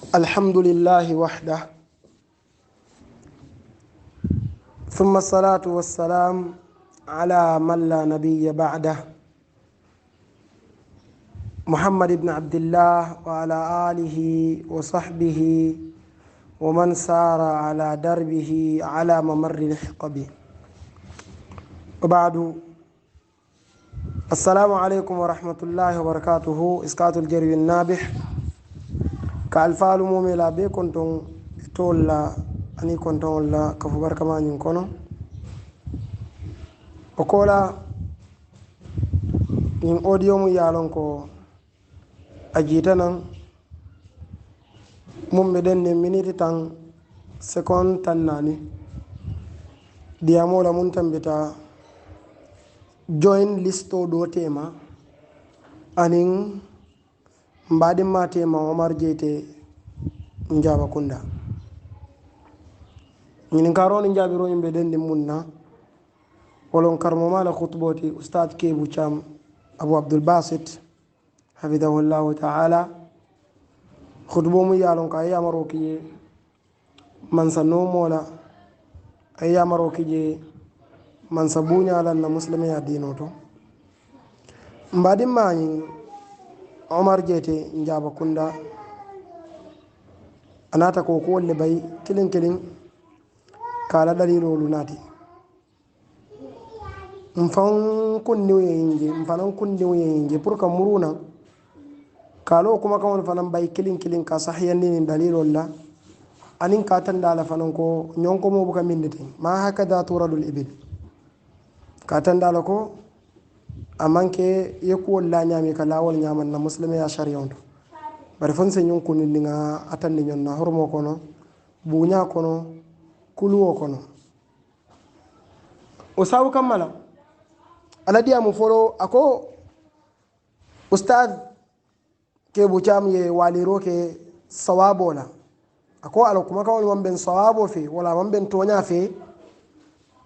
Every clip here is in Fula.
الحمد لله وحده ثم الصلاة والسلام على من لا نبي بعده محمد بن عبد الله وعلى آله وصحبه ومن سار على دربه على ممر الحقب وبعد. السلام عليكم ورحمة الله وبركاته. إسقاط الجري النابح كالفال مومي لا بي كنتم تولا أني كنتم لا كفو بركة ما نكونو وكولا in audio mu yalon ko ajita nan mum be den ne minute tan second tan nani diamola mun tambita join listo do tema anin mbadi ma tema Omar Jeyte njaba kunda ñin karoni njabiro yimbe den munna wolon karmo mala khutboti ustad Kebu Cham Abu Abdul Basit hafidahullahu ta'ala khutbo mu yalon ka ya maroki man sano mola ay ya maroki je man sabunya lan na muslimi ya dinoto mbadi mani Omar Jeyte njaba kunda anata ko ko le bay kilin kala dalilo lunati mfan kunni yinje mfanan kunni yinje pour ka muruna kalo kuma kan fanan bay kilin ka sahiyan ni dalilo la anin ka tan dala fanan ko nyonko mo buka mindete ma hakada turadul ibil ka tan dala ko amanke yeku la nyami ka lawol nyaman na muslimi ya shari'on bari fon se nyon kunni nga atan ni nyon na hormo kono bunya kono kuluwo kono o sabu kammala aladiya mu folo ako ustad Kebu Cham ye waliro ke sawabo la ako ala kuma kawol wamben sawabo fe wala wamben tonya fe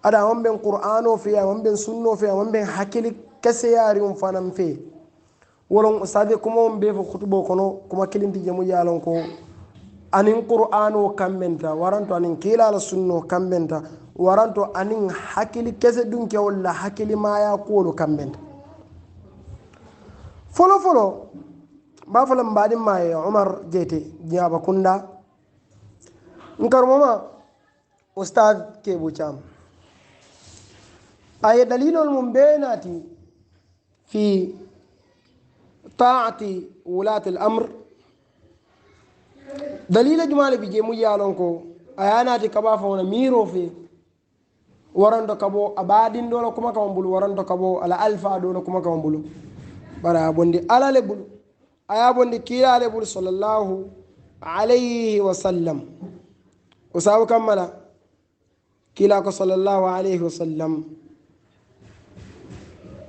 ada wamben qur'ano fe wamben sunno fe wamben hakili kese yari fanam fe wolon ustad kuma wambe fo khutubo kono kuma kilinti jamu yalon ko anin qur'ano kambenta waranto anin kila la sunno kambenta waranto anin hakili kese dunke wala hakili maya kolo kambenta folo ba fala mbadi maye Omar Jeyte jaba kunda nkar mama ustad Kebu Cham ay dalilul mumbenati fi ta'ati ulati al-amr dalila jumale bi je mu yalon ko ayanati kaba fa wona miro fe warando kabo abadin dolo kuma ka mbulu warando kabo ala alfa dolo kuma ka mbulu bara bondi ala le bulu aya bondi kila le bulu sallallahu alayhi wa sallam usaw kamala kila ko sallallahu alayhi wa sallam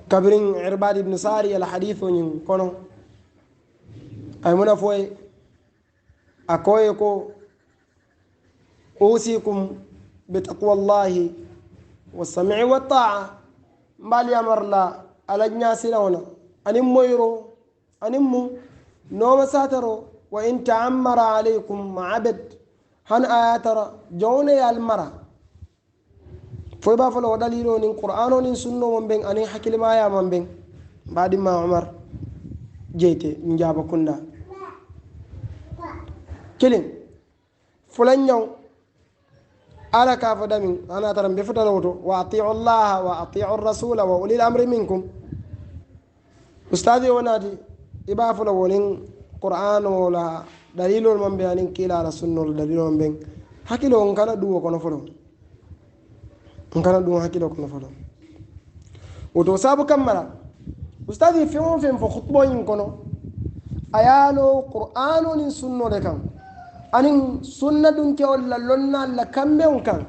kabrin Irbad ibn Sari al hadithu nyin kono ay muna foy akoye ko usikum bi taqwallahi والسمع والطاعة مبالي أمر لا على الناس لونا أنم ميرو أنم نوم ساترو وإن تعمر عليكم عبد هن آياتر جوني المرا فيبا فلو دليلون القرآن ونين سنو من بين أني حكي لما يا من بين بعد ما عمر Jeyte نجاب كندا كلين فلان يوم ala ka fa damin ana taram be futala woto wa ati'u Allah wa ati'u ar-rasul wa ulil amri minkum ustadi wonati iba fula wonin qur'an wala dalilul man bayanin kila ala sunnul dalilul man ben hakilo on kana duwo kono folo on kana duwo hakilo kono folo woto sabu kamara ustadi fi on fo khutbo yin kono ayalo qur'anun ni sunno de kan anin sunna dun ke wala lonna la kambe on kan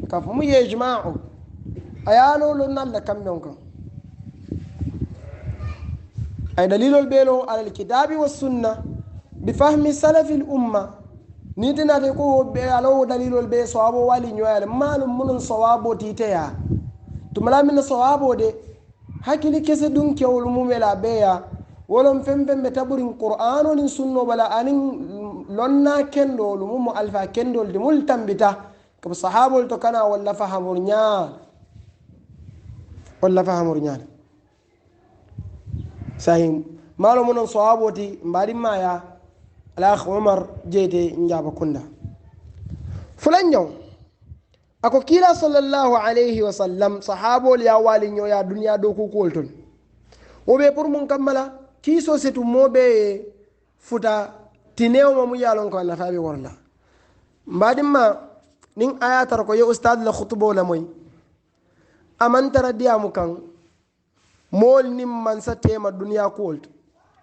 ka fumu yejma'u ayalo lonna la kambe on kan ay dalilul belo ala alkitabi was sunna bi fahmi salaf al umma nitina de ko be alo dalilul be sawabo wali nyoyal malum munun sawabo titeya tumala min sawabo de hakili kese dun ke wol mumela beya wolon fembe taburin qur'ano nin sunno bala anin lonna kendol mum alfa kendol de mul tambita ko sahabol to kana walla fahamur nyaal sahim malo monon sahaboti mbadi maya alakh umar jeyte njaba kunda fulanjo ako kila sallallahu alayhi wa sallam sahabol ya wali nyoya dunya do ko kolton wobe pour mun kamala kiso setu mobe futa tinewo mu yalon ko na tabi worla mbadimma nin ayatar ko yo ustad la khutbo la moy amantara diamu kan mol nim man sa tema dunya kolt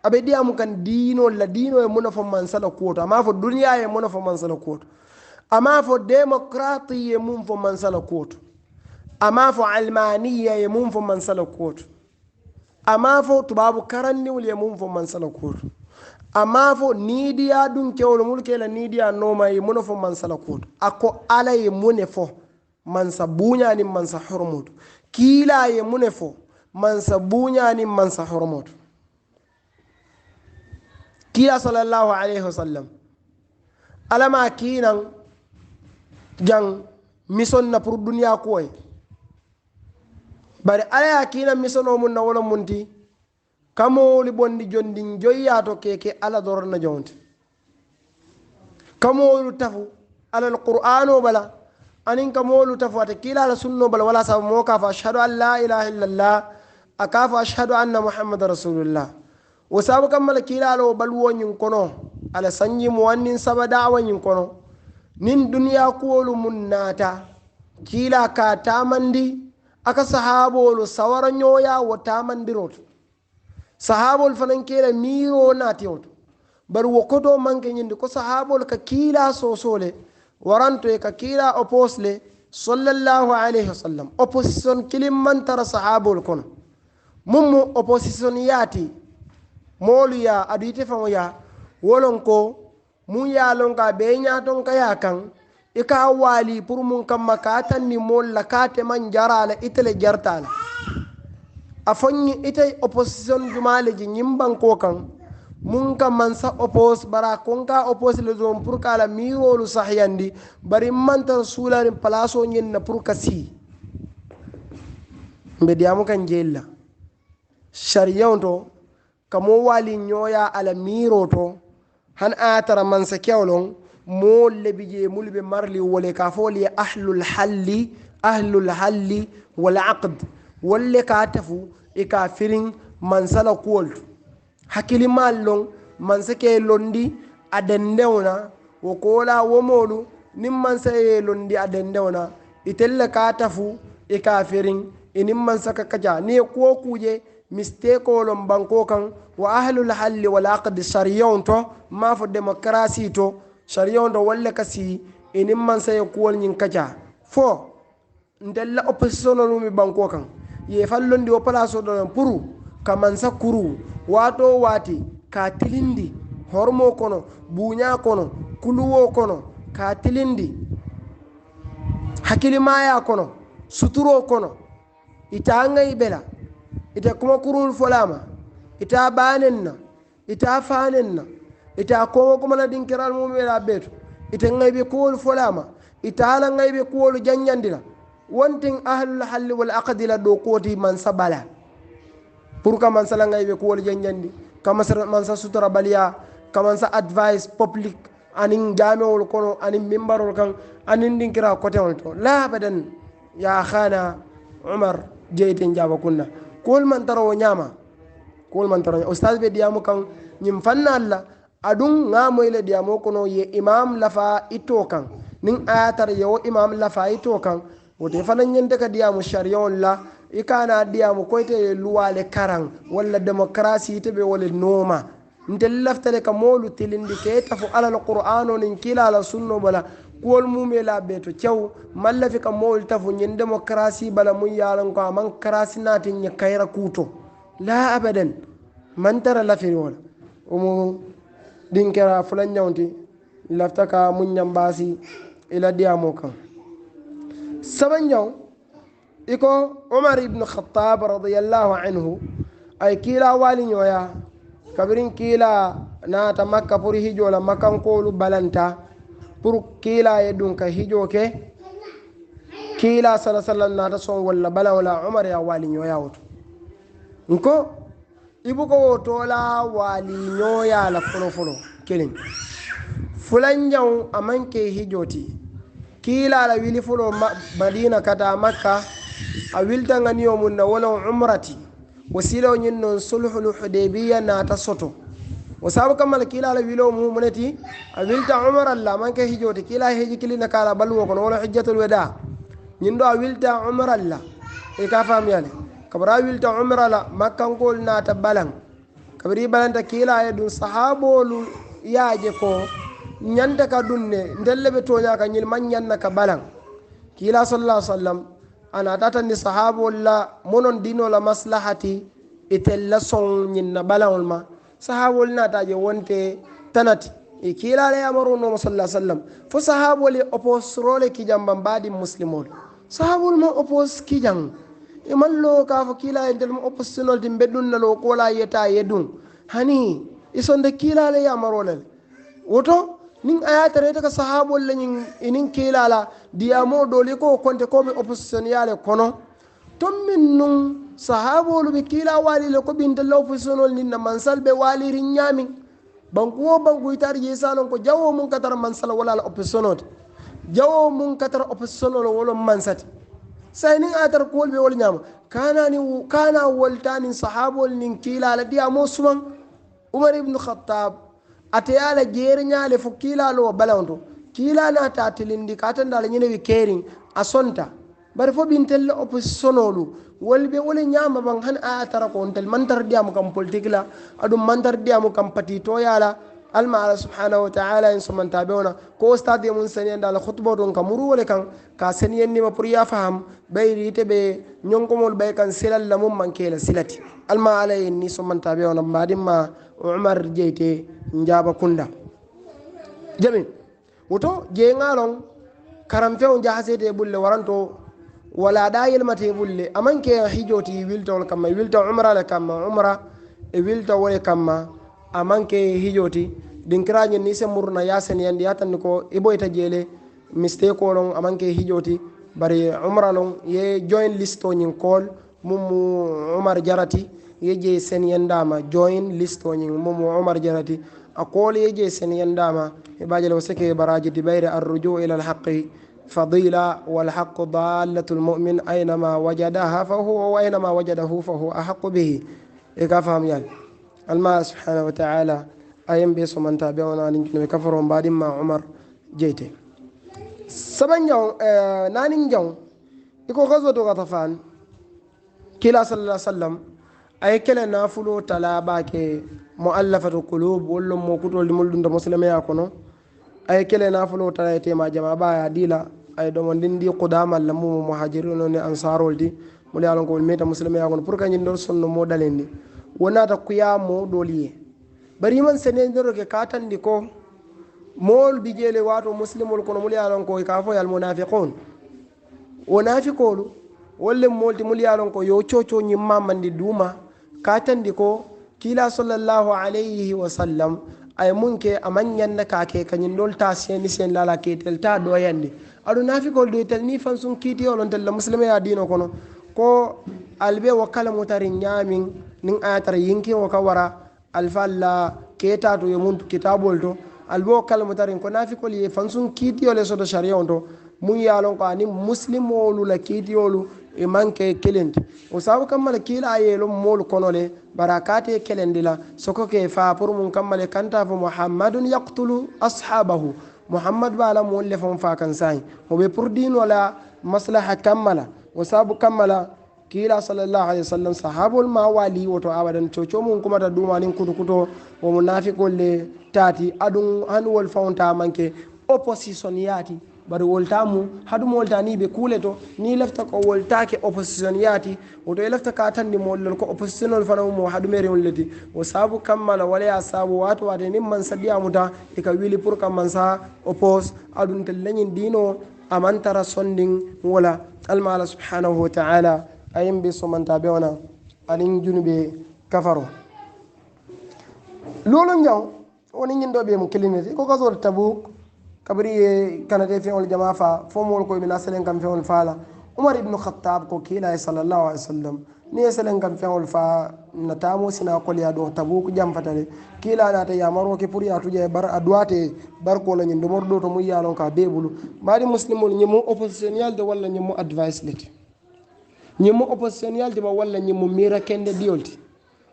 abe diamu kan dino e muna fo man sala koto ama fo dunya e muna fo man sala koto ama fo demokrati e mun fo man sala koto ama fo almaniya e mun fo man sala koto ama fo tubabu karanni wul e mun fo man sala koto ama fo nidiya dun kewlo mulke la nidiya noma e mun fo man sala koto ako ala e mune fo man sa bunya ni man sa hurmutu kila e mune fo man sa bunya ni man sa hurmutu kila sallallahu alayhi wasallam alama kinan jang mission na pour dunya koy bari ala kinan mission o mun na wala munti kamoli bondi jondi joyato keke ala dorna jonte kamolu tafu ala alqur'ano bala anin kamolu tafu ata kila ala sunno bala wala sa mo ka fa ashhadu an la ilaha illallah akafa ashhadu anna muhammadar rasulullah wasabu kammala kila ala balwo nyin kono ala sanyi mo wannin sabada wanyin kono nin duniya kuwolu mun nata kila ka tamandi aka sahabolu sawara nyoya wa tamandirot sahabol fanan kela miro natiyoto bar wokoto manke nyindi ko sahabol ka kila sosole waranto ka kila oposle sallallahu alaihi wasallam opposition kilimman tara sahabol kono mummu opposition yati moluya aduite famoya wolon ko mun yalon ka be nyaton ka yakan ika wali pour mun kam makatan ni mol la kate man jarala itele jartala afonyi ite opposition jumale ji nyimban ko kan mun kam man sa oppose bara kon ka oppose le zone pour kala mirolu sahyandi bari man tan sulani place nyen na pour kasi mbe diamu kan jella shariyonto kamo wali nyoya ala miroto han atara man sa kewlon mol le bije mulbe marli wole ka foli ahlul halli wal aqd wolle ka tafu e ka firin man sala kuwol hakili mallon man sake londi adendewna wo kola womolu nim man saye londi adendewna itelle ka tafu e ka firin nim man saka kaja ni ko kuje mistake olon banko kan wa ahlul halli wal aqd shariyon to ma fo demokrasi to shariyon do wolle kasi nim man saye kuwol nyin kaja fo ndella opposition no mi banko kan ye fallondi o place do puru kamansa kuru wato wati ka tilindi hormo kono bunya kono kuluwo kono ka tilindi hakili maya kono suturo kono ita ngai bela ita kuma kurul folama ita banenna ita fanenna ita ko kuma na dinkiral mu mela beto ita ngai be ko folama ita la ngai be ko janyandira wontin ahlul halli wal aqdi la do koti man sabala pour ka man sala ngay be ko wol janjandi kama man sa sutura baliya kama sa advice public anin jamewol kono anin mimbarol kan anin dinkira kote on to la badan ya khana umar jeyten jaba kunna kol man taro nyama kol man taro ustaz be diamu kan nyim fanna alla adun ngamoy le diamu kono ye imam lafa ito kan nin ayatar yo imam lafa ito kan wote fana nyende ka diamu sharion la ikana diamu koyte luwale karang wala demokrasi tebe wala noma ntel laftale ka molu tilindi ke tafu ala alqur'ano nin kila ala sunno bala kol mumela beto ciow mallafi ka mol tafu nyen demokrasi bala mun yalan ko man krasi natin nya kayra kuto la abadan man tara lafiri wala umu dinkera fulan nyawnti laftaka mun nyambasi ila diamu kan sabanjaw iko umar ibn khattab radiyallahu anhu ay kila wali nyoya kabirin kila naata makka pour hijo la makkankolu balanta pour kila ye ɗum ka hijo ke kila sala sallam naata son walla bala wala umar ya wali ñoyawoto nko ibuko wo tola wali ñoyala folo folo kelin fulan jaw amanke hijoti kila la wili folo madina kata makka a wiltaganiyo mum na wala umrati wasilo ñin non sulhul hudaybiya naata soto wo sabu kamala kila la wilo mumuneti a wilta umar alla amanke hijoti kila heji kilina kala balwo kono wala hujjatul wada ñin ɗo a wilta umar alla e ka famiyale kabara wilta umar alla makkankol naata balan kabiri balanta kila e ɗum sahabolu yaaje ko ñande ka ɗum ne ndelle ɓe toñaka ñil man ñanna ka balan kila sallallahu sallam ana tatandi sahabol la monon dinola maslahati e tella son ñinna balawol ma sahabol nataje wonte tanati e kilale amarunomo sallah sallam fo sahabol e oposrole kijamba mbaɗi muslimol sahabol ma opos kijang e mallo ka fo kila e ndel mo oppostinolde mbeɗunnalo kola yeta yeddum hani e sonde kilale yamarolel woto nin ayatarete ka sahabol leñin inin kilala diyamo ɗoli ko konte koɓe opposition yale kono ton min nun sahabolu ɓe kila walile ko ɓintella oppositionol nin na mansal ɓe waliri ñamin banku wo banku yitari yesalon ko jawo mum katara mansala walala oppositionode jawo mum katara oppositionol wolo mansati say nin ayatar kuwol ɓe wol ñama kana woltanin sahabol nin kilala diyamo suman umar ibnu khattab ateyala jeeriñaale fo kiilalo o balanto kiilana ta tilindi ka tandala ñinewi keering a sonta bari fo ɓintelle oppositionnolu wolɓe wole ñama ban han a tara ko on tel mantar diyamu kam politique la aɗum mantar diyamu kam pati toyala alma ala subhanahu wa taala en somantaɓe ona ko stade mum seniyande ala khutba ɗon ka muruwole kan ka seniyannima pour ya faham ɓayri yite ɓe ñonkomol ɓay kan silalla mum man keela silati alma ala en ni somantaɓe ona mbaɗimma umar jeyte njaba kunda jami woto jeygalon karam few jahasete ɓulle waranto wala ɗa yelmate ɓulle amanke hijoti wiltawol kamma wilta umrale kamma umra e wilta wole kamma amanke hijoti dinkirañen ni se murna yasen yande yatanni ko iɓoyta jeele mistake olon amanke hijoti bari umra lon ye join list oñin kol mummu umar jarati yeje sen yandama join list oñin mummu umar jarati a kool yeje sen yandama e bajale o seke baraji di ɓayre arruju ila alhaqi fadila walhaqu dalatu lmumin aynama wajadaha fahuwa wa aynama wajadahu fahuwa ahaqu bihi e ka faham yal alma subhanahu wa taala ayen ɓe somanta ɓe onanin kinoɓe kafaro mbaɗinma umar jeyte saban jaw nanin jaw iko gaswatu gatafan kila sallah sallam ay kele nafulo tala ɓake muallafatu qulub wollo mo kutolde molɗumta muslimeya kono ay kele nafulo tala e tema jama ɓaya dila ay ɗomo ndindi qudamalla mumo muhajirin one ansarol di mole alon ko wol meta muslimeya kono pour kañum ɗon sonno mo ɗalendi wonata kuyamo ɗoliye bari man senedoroke katandi ko mool bijele wato muslimol kono muli alon ko ka fo yal munafiqun wonafiqolu wolle molti muli alon ko yo coco ñimmamandi duuma katandi ko kila sallallahu alayhi wa sallam ay munke amanyanna kake kañum ɗol ta seni sen lala ketel ta ɗoyande aɗo nafiqol ɗo tel ni fan sun kiitiyolon tella muslime ya dino kono ko albe wo kala mutari ñamin nin ayatara yinki o ka wara alfalla keta to yo muntu kitabol to albe wo kala mutari ko nafiqol ye fan sun kiitiyole soto sharia on to mun yalon ko ani muslimolu la kiitiyolu e manke kelenti o sabu kammala kiila yelo molu konole barakate kelendi la soko ke fa pour mun kammale kanta fo muhammadun yaqtulu ashabahu muhammad bala mo le fon fa kan sai mo be pour dino la maslaha kammala o sabu kammala kiila sallallahu alaihi wasallam sahabul ma wali woto awadan coco mun kuma ta dumanin kuto kuto o munafiqol le tati adun hanwol fawnta manke opposition yati bari woltamu haɗum woltani ɓe kuule to ni lefta ko woltake opposition yaati woto e lefta ka tandi mollol ko oppositionnol fanamo haɗumere on leti o saabu kammala walaya saabu wato wate nin man saɗiyamuta e ka wili pour kam man sa oppose aɗum tel leñin dino amantara sondin wola alma allah subhanahu wa taala ayimɓe somanta ɓe wona anin junuɓe kafaro lolo nyaw woni nyindo be mo kilinete ko gazol tabuk kabri kanate fi ol jama fa fo mo ko mina selen kam fi ol fala umar ibn khattab ko kila sallallahu alaihi wasallam ni selen kam fi ol fa natamo sina ko ya do tabuk jam fatale kila na ta yamaro ke pour ya tuje bar adwate bar ko la nyindo mordo to mu yalon ka bebulu mari muslimul nyimu oppositionnel de wala nyimu advice leti nyimu oppositionnel de wala nyimu mira kende diolti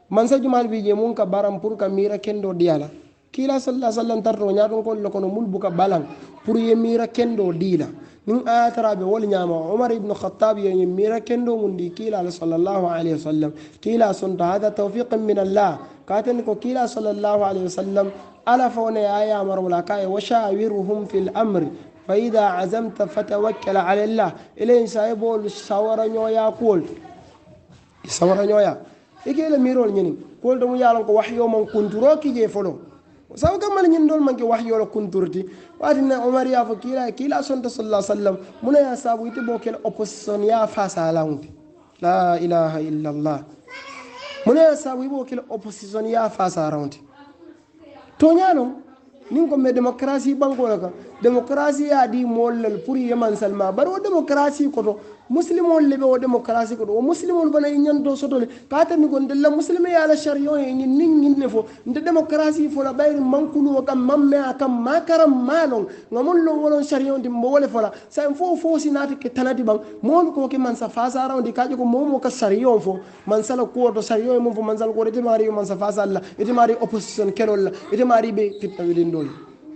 man sa jumal bi je mun ka baram pour ka mira kendo diala kila sallallahu alaihi wasallam tarto nyaadon ko lo kono mul buka balang pour ye mira kendo dila nin ayatara be wol nyama umar ibn khattab ye mira kendo mundi kila sallallahu alaihi wasallam kila sunta hada tawfiqan min allah katen ko kila sallallahu alaihi wasallam ala fawne aya marwala kay wa shawiruhum fil amri fa idha azamta fatawakkal ala allah ilay saybol sawara nyoya kol sawara nyoya ikele mirol nyini kol do mu yalon ko wahyo man kunturo kije folo saw kamal nyin dol man ke wahyo la kunturti watina umar ya fakila kila sunta sallallahu alaihi wasallam muna ya sabu ite bokel opposition ya fasa launti la ilaha illa allah muna ya sabu bokel opposition ya fasa raunti to nyano nin ko me demokrasi bangola ka demokrasi ya di mollal pour yeman salma bar o demokrasi ko to muslimol lebe o demokrasi ko to o muslimol bana nyanto sotole kata mi gon della muslimi ya la shariyo nin nin ne fo nde demokrasi fo la bayri mankulu kam mamme akam makaram malon ngamon lo wolon shariyo ndi mo wole fola sa fo fo sinati ke tanati bang mon ko ke man sa fasa rawndi kaje ko momo ka shariyo fo man sala ko to shariyo mo fo man sala ko de mari man sa fasa alla ite mari opposition kelol ite mari be fitna widin dol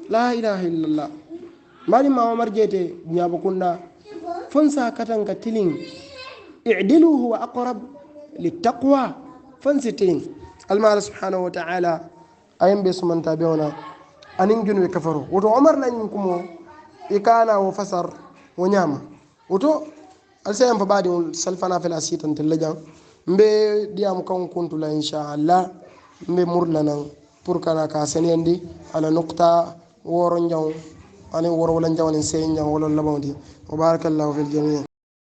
la ilaha illallah mari ma umar jete nyaba kunda fansa katanga tilin i'dilu huwa aqrab littaqwa fansi tilin almala subhanahu wa ta'ala ayam be sumanta bewna anin junwe kafaro woto umar lan kumo ikana wa fasar wa nyama woto alsayam fa badi salfana fil asitan tillajan mbe diam kan kuntula insha Allah mbe murlanan pour kana ka senendi ala nuqta woro njaw ani woro wala njaw ni sey njaw wala labawdi wa barakallahu fil jami'